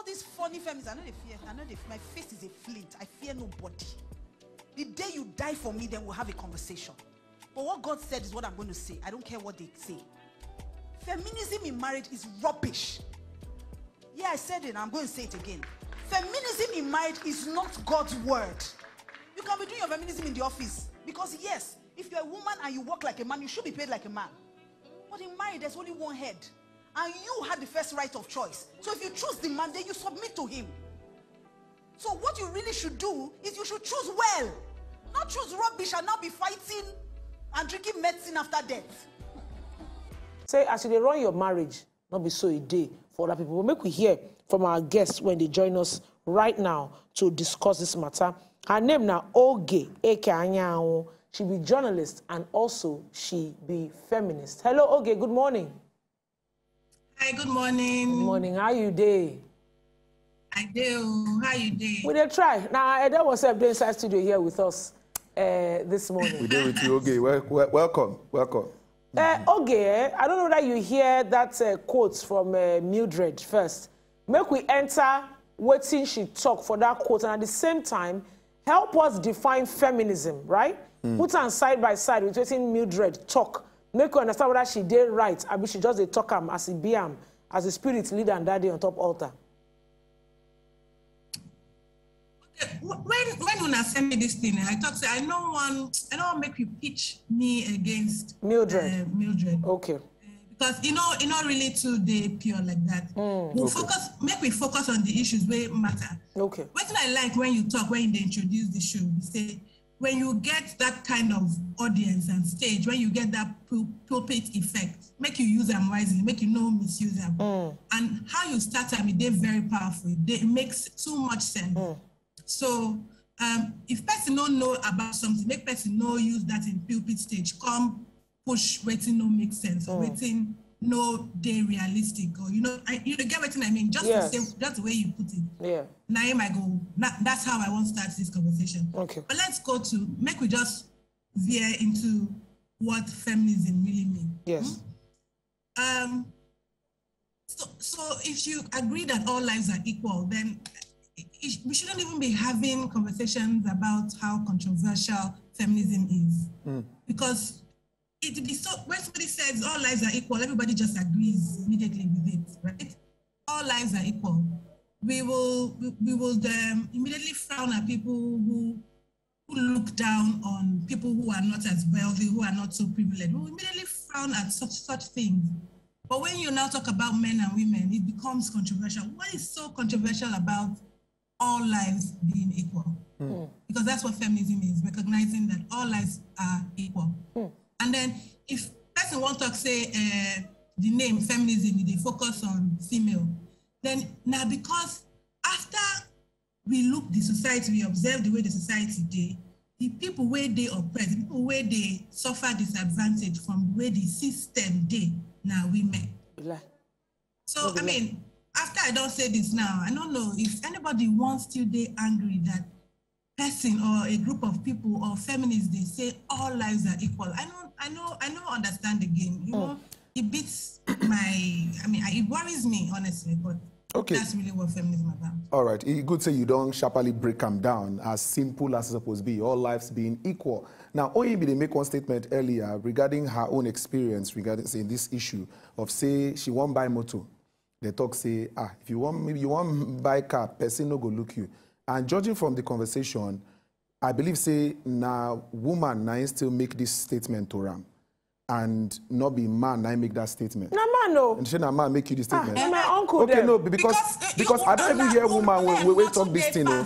these funny feminists, I know they fear. My face is a flint. I fear nobody. The day you die for me, then we'll have a conversation. But what God said is what I'm going to say. I don't care what they say. Feminism in marriage is rubbish. Yeah, I said it, and I'm going to say it again. Feminism in marriage is not God's word. You can be doing your feminism in the office. Because yes, if you're a woman and you work like a man, you should be paid like a man. But in marriage, there's only one head. And you had the first right of choice. So if you choose the man, then you submit to him. So what you really should do is you should choose well. Not choose rubbish and now be fighting and drinking medicine after death. Say, as you run your marriage, not be so a day for other people. We'll make we hear from our guests when they join us right now to discuss this matter. Her name now Oge Eke Anyanwu. She be journalist and also she be feminist. Hello, Oge. Good morning. Hi. Good morning. Good morning. How you day? I do. How you doing? We did try. Now, there was a inside studio here with us this morning. We did with you, Oge. Welcome. Welcome. Oge, I don't know that you hear that quote from Mildred first. Make we enter Wetin she talk for that quote, and at the same time, help us define feminism, right? Put her side by side with Wetin Mildred talk. Make you understand whether she did right, or she just talk as a BM, as a spirit leader and daddy on top altar. Okay. When una send me this thing, I thought I don't want make you pitch me against Mildred. Mildred. Okay. Because you know really too they pure like that. We'll make we focus on the issues where matter. Okay. What I like when you talk, when they introduce the show, you say when you get that kind of audience and stage, when you get that pulpit effect, make you use them wisely, make you know misuse them. And how you start them, they're very powerful. It makes too much sense. So if person don't know about something, make person know use that in pulpit stage. Come push Wetin no make sense or Wetin no they realistic or you get what I mean. Just the same, just the way you put it. Yeah. Now I go. That's how I want to start this conversation. Okay. But let's go to make we just veer into what feminism really means. Yes. So if you agree that all lives are equal, then we shouldn't even be having conversations about how controversial feminism is. Because it would be so, when somebody says all lives are equal, everybody just agrees immediately with it, right? All lives are equal. We will immediately frown at people who look down on people who are not as wealthy, who are not so privileged. We will immediately frown at such things. But when you now talk about men and women, it becomes controversial. What is so controversial about all lives being equal? Because that's what feminism is, recognizing that all lives are equal. And then if person wants to say the name feminism, they focus on female, then now because after we look the society, we observe the way the society did, the people where they oppress, the people where they suffer disadvantage from where the system did, now women. So I mean, after I don't say this now, I don't know if anybody wants to be angry that person or a group of people or feminists, they say all lives are equal. I don't understand the game. You know, it beats it worries me, honestly, but that's really what feminism is about. All right. You could say you don't sharply break them down as simple as it's supposed to be, all lives being equal. Now, Oyinbi, they make one statement earlier regarding her own experience regarding, say, this issue of, say, she won't buy motor. They talk, say, if you want, maybe you want buy car, person no go look you. And judging from the conversation, I believe, say, now woman now still make this statement to Ram. And not be man now make that statement. No, man, no. And she na man make you this statement. My uncle okay, then. no, because I don't even hear woman when we talk this thing. No,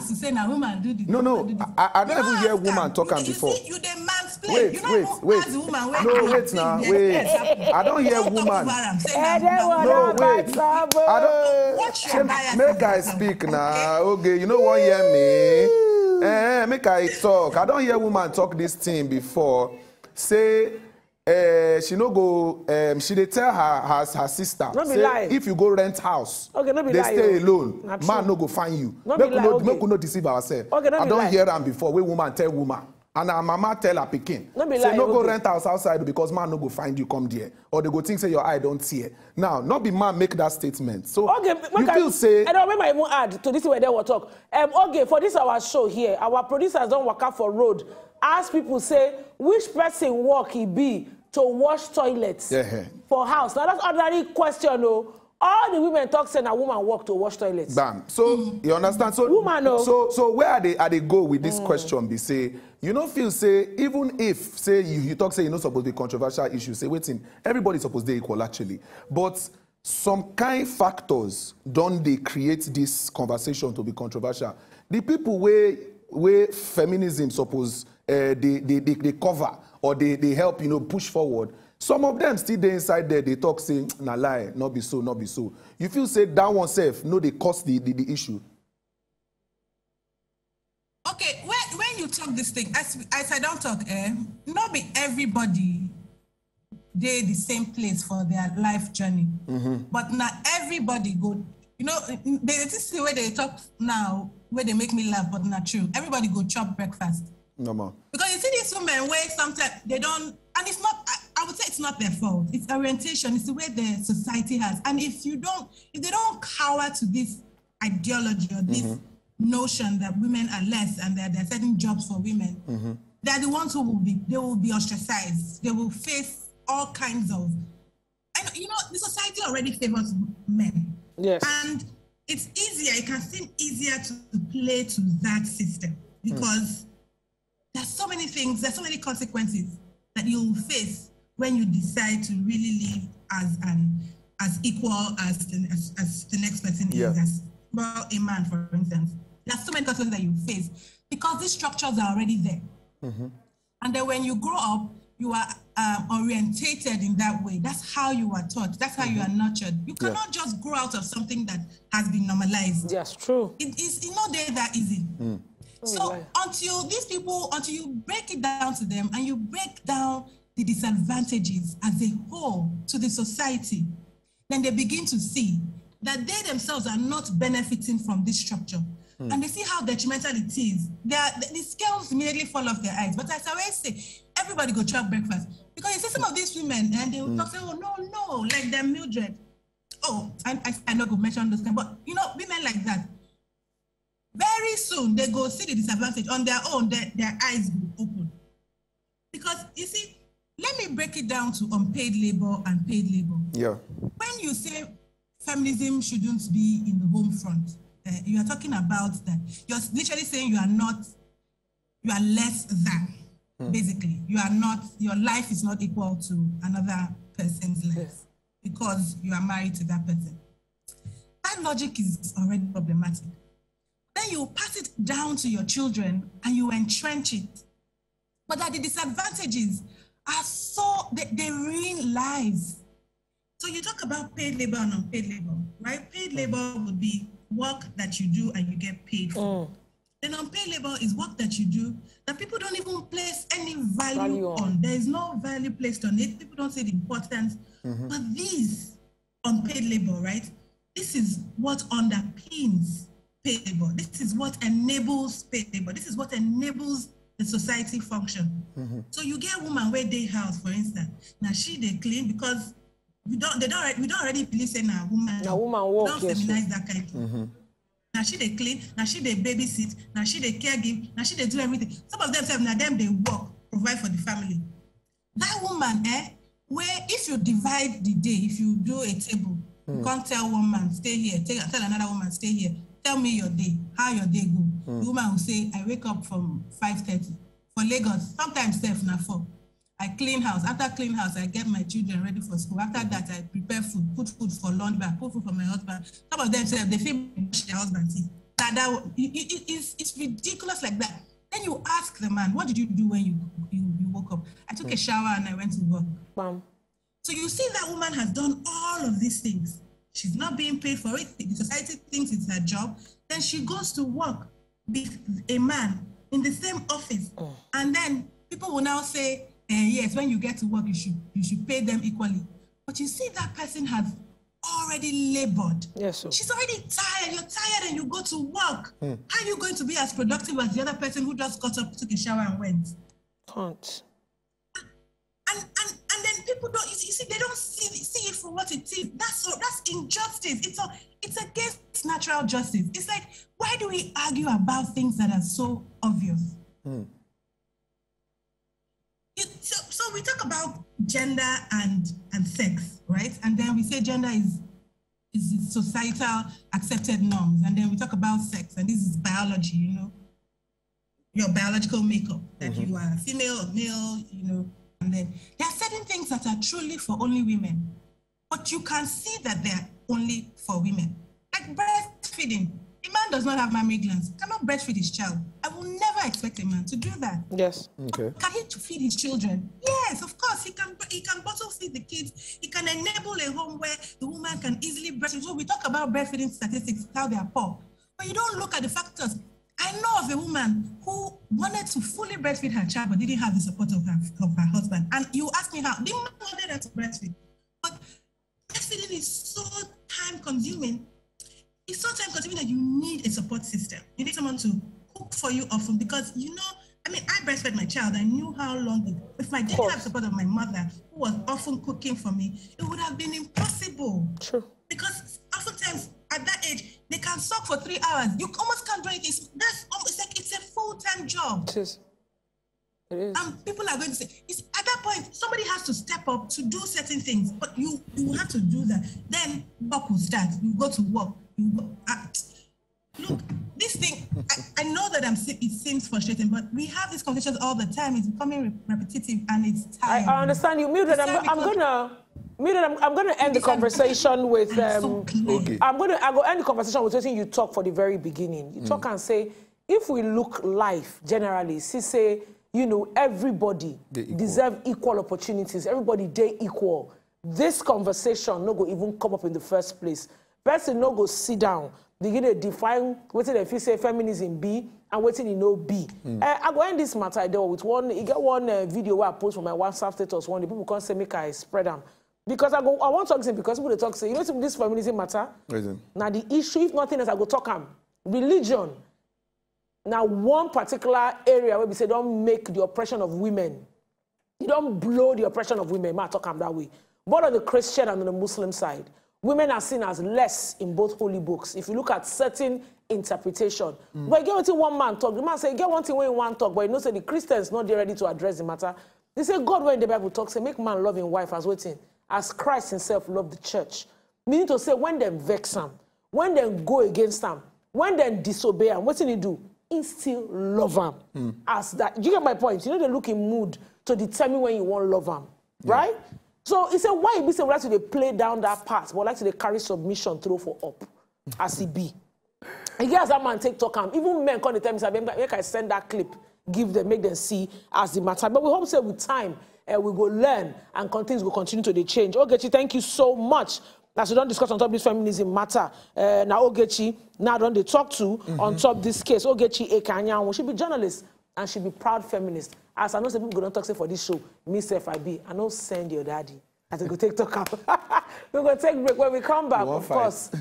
I don't even hear woman talking before. You the man speak. Wait. No, wait now, wait. I don't hear woman. No, wait. I don't. Make I speak now. Okay, you know what hear me? Make I talk. I don't hear woman talk this thing before. Say. She no go. She dey tell her sister. Say, if you go rent house, they stay alone. Man no go find you. Make we no deceive ourselves. I don't hear them before. When woman tell woman. and her mama tell her pikin, say no go rent house outside because man no go find you come there, or they go think say your eye don't see it. Now, not be man make that statement. So okay, you feel say. I don't remember even add to this where they will talk. Okay, for this our show here, our producers don't work out for road. Ask people say which person work he be to wash toilets for house. Now that's ordinary question, no. All the women talk saying a woman work to wash toilets. Bam. So you understand? So woman, no. So where are they go with this question? Be say you don't feel say even if say you talk say you not supposed to be controversial issue. Say waiting, everybody's supposed to be equal actually, but some kind factors don't they create this conversation to be controversial? The people where feminism suppose they cover or they help push forward. Some of them still there inside there, they talk saying, nah lie, not be so, not be so. You feel say that oneself, no, they cause the issue. Okay, when you talk this thing, as I don't talk, not be everybody they the same place for their life journey. But not everybody go, this is the way they talk now, where they make me laugh, but not true. Everybody go chop breakfast. No more. Because you see these women where sometimes they don't, and it's not, I would say it's not their fault. It's orientation, it's the way the society has. And if they don't cower to this ideology or this notion that women are less and that there are certain jobs for women, they're the ones who will be ostracized. They will face all kinds of, and the society already favors men. Yes. And it's easier, it can seem easier to play to that system because there's so many things, there's so many consequences that you will face when you decide to really live as equal as the next person is, as well, a man, for instance. There's so many consequences that you face because these structures are already there. And then when you grow up, you are orientated in that way. That's how you are taught. That's how you are nurtured. You cannot just grow out of something that has been normalized. Yes, true. It's not that easy. So until you break it down to them and you break down the disadvantages as a whole to the society, then they begin to see that they themselves are not benefiting from this structure. And they see how detrimental it is. The scales immediately fall off their eyes. But as I always say, everybody go chop breakfast. Because you see some of these women and they will talk, say, oh, no, like they're Mildred. Oh, I not going to mention those kind, but women like that. Very soon, they go see the disadvantage. On their own, their eyes will open. Because, you see, let me break it down to unpaid labor and paid labor. Yeah. When you say feminism shouldn't be in the home front, you are talking about that. You're literally saying you are less than, basically. You are not, your life is not equal to another person's life because you are married to that person. That logic is already problematic. Then you pass it down to your children and you entrench it. But that the disadvantages are so, they ruin lives. So you talk about paid labor and unpaid labor, right? Paid labor would be work that you do and you get paid for. Then unpaid labor is work that you do that people don't even place any value on. There is no value placed on it. People don't see the importance. But these unpaid labor, right? This is what underpins paid labor. This is what enables paid labor. This is what enables the society function. So you get a woman where they house, for instance. Now they clean because we don't already believe saying a woman walk, don't feminize that kind of thing. Now they clean, now they babysit, now they caregive, now they do everything. Some of them say now them they work, provide for the family. That woman, where if you divide the day, if you do a table, you can't tell one man stay here, tell another woman stay here. Tell me your day, how your day go. The woman will say, I wake up from 5:30. For Lagos, sometimes na 4. I clean house. After clean house, I get my children ready for school. After that, I prepare food, put food for lunch, put food for my husband. Some of them say they feel their husband. It's ridiculous like that. Then you ask the man, what did you do when you woke up? I took a shower and I went to work. Bam. So you see that woman has done all of these things. She's not being paid for it. The society thinks it's her job. Then she goes to work with a man in the same office. And then people will now say, yes, when you get to work, you should pay them equally. But you see that person has already labored. Yes, sir. She's already tired. You're tired and you go to work. How are you going to be as productive as the other person who just got up, took a shower and went? Can't. And then people don't, you see, they don't see it for what it is. That's injustice. It's against natural justice. It's like, why do we argue about things that are so obvious? So we talk about gender and sex, right? And then we say gender is societal accepted norms. And then we talk about sex, and this is biology, you know, your biological makeup, that you are female or male, you know. And then there are certain things that are truly for only women, but you can see that they're only for women. Like breastfeeding. A man does not have mammary glands, cannot breastfeed his child. I will never expect a man to do that. Yes. Okay. Can he feed his children? Yes, of course. He can bottle feed the kids. He can enable a home where the woman can easily breastfeed. So we talk about breastfeeding statistics, how they are poor. But you don't look at the factors. I know of a woman who wanted to fully breastfeed her child but didn't have the support of her husband. And you ask me how. The man wanted her to breastfeed. But breastfeeding is so time-consuming. It's so time-consuming that you need a support system. You need someone to cook for you often because, you know, I mean, I breastfed my child. I knew how long if I didn't have support of my mother, who was often cooking for me, it would have been impossible. True. Because oftentimes, at that age, they can suck for 3 hours. You almost can't do anything. That's almost like it's a full-time job. It is. It is. And people are going to say, at that point, somebody has to step up to do certain things, but you have to do that. Then work will start. You go to work. Look, this thing, I know that it seems frustrating, but we have these conversations all the time. It's becoming repetitive and it's tiring. I understand you. Mildred, I'm gonna end the conversation with I'm gonna end the conversation with something you talk for the very beginning. You talk and say, if we look life generally, say, you know, everybody deserve equal opportunities. Everybody they equal. This conversation no go even come up in the first place. Person no go sit down, begin to define what if you say feminism be and what you know be. I go end this matter there with one. You get one video where I post from my WhatsApp status. One the people can't say make I spread them because I want to talk to because people they talk say you know this feminism matter. Now the issue if nothing else I go talk am religion. Now one particular area where we say don't make the oppression of women, you don't blow the oppression of women. I talk am that way. But on the Christian and on the Muslim side. Women are seen as less in both holy books. If you look at certain interpretation. But get one thing one man talk. The man say, get one thing when one talk. But you know, say the Christians not there ready to address the matter. They say, God, when the Bible talks, say, make man love his wife as waiting. As Christ himself loved the church. Meaning to say, when them vex him, when them go against him, when them disobey him, what's he do? He still love him. As that. You get my point? You know, they look in mood to determine when you want love him. Right? So he said, why be so like to play down that part, but like to carry submission through for up, as he be. He gets that man take talk him. Even men come to tell me, make I send that clip, give them, make them see as the matter. But we hope say with time, we go learn and things will continue to change. Ogechi, thank you so much. As we don't discuss on top of this feminism matter, now Ogechi, now don't they talk to on top this case. Ogechi Ekanya, she be journalist and she be proud feminist. As I know some people don't talk say for this show, me self I be, I don't send your daddy. As I go take talk up. We're going to take a break when we come back, of course.